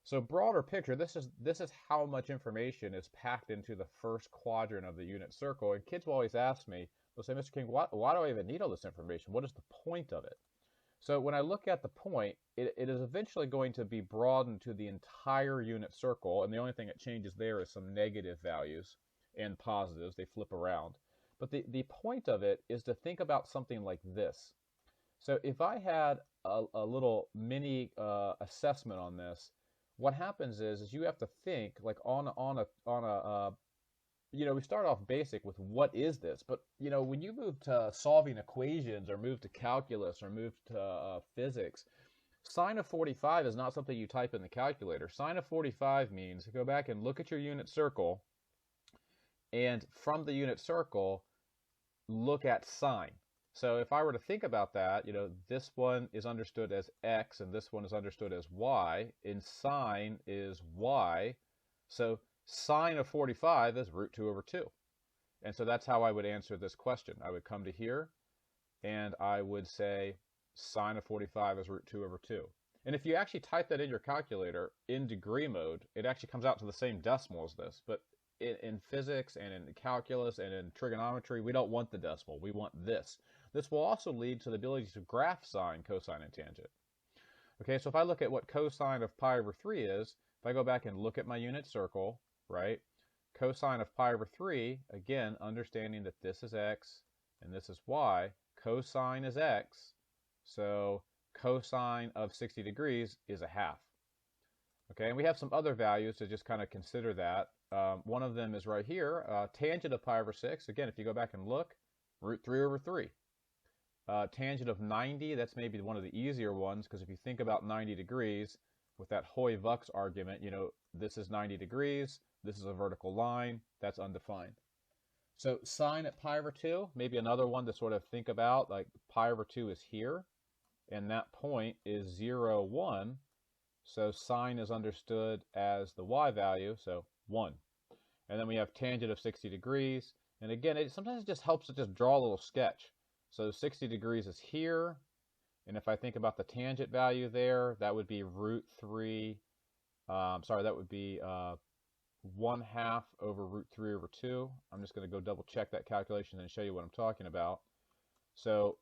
So broader picture, this is how much information is packed into the first quadrant of the unit circle. And kids will always ask me, they'll say, Mr. King, why do I even need all this information? What is the point of it? So when I look at the point, it is eventually going to be broadened to the entire unit circle, and the only thing that changes there is some negative values and positives. They flip around. But the point of it is to think about something like this. So if I had a little mini assessment on this, what happens is you have to think like we start off basic with what is this, but when you move to solving equations or move to calculus or move to physics, sine of 45 is not something you type in the calculator. Sine of 45 means go back and look at your unit circle, and from the unit circle, look at sine. So if I were to think about that, this one is understood as x and this one is understood as y, and sine is y. So sine of 45 is root 2 over 2. And so that's how I would answer this question. I would come to here and I would say sine of 45 is root 2 over 2. And if you actually type that in your calculator in degree mode, it actually comes out to the same decimal as this. But in physics and in calculus and in trigonometry, we don't want the decimal. We want this. This will also lead to the ability to graph sine, cosine, and tangent. Okay, so if I look at what cosine of pi over 3 is, if I go back and look at my unit circle, right, cosine of pi over 3, again, understanding that this is x and this is y, cosine is x, so cosine of 60 degrees is a half. Okay, and we have some other values to just kind of consider that. One of them is right here, tangent of pi over 6. Again, if you go back and look, root 3 over 3. Tangent of 90, that's maybe one of the easier ones, because if you think about 90 degrees, with that Hoy-Vux argument, this is 90 degrees, this is a vertical line, that's undefined. So sine at pi over 2, maybe another one to sort of think about, like pi over 2 is here, and that point is 0, 1, so sine is understood as the y value, so 1. And then we have tangent of 60 degrees. And again, sometimes it just helps to just draw a little sketch. So 60 degrees is here. And if I think about the tangent value there, that would be root 3. That would be 1/2 over root 3 over 2. I'm just going to go double check that calculation and show you what I'm talking about. So,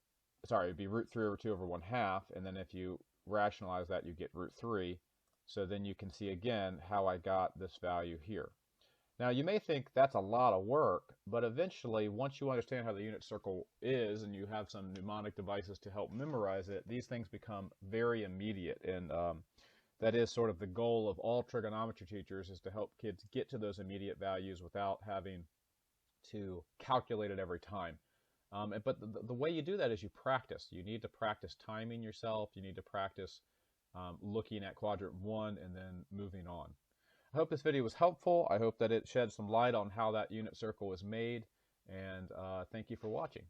sorry, it'd be root 3 over 2 over 1/2. And then if you rationalize that, you get root 3. So then you can see again how I got this value here. Now you may think that's a lot of work, but eventually once you understand how the unit circle is and you have some mnemonic devices to help memorize it, these things become very immediate. And that is sort of the goal of all trigonometry teachers, is to help kids get to those immediate values without having to calculate it every time. But the way you do that is you practice. You need to practice timing yourself. You need to practice looking at quadrant 1 and then moving on. I hope this video was helpful. I hope that it shed some light on how that unit circle is made, and thank you for watching.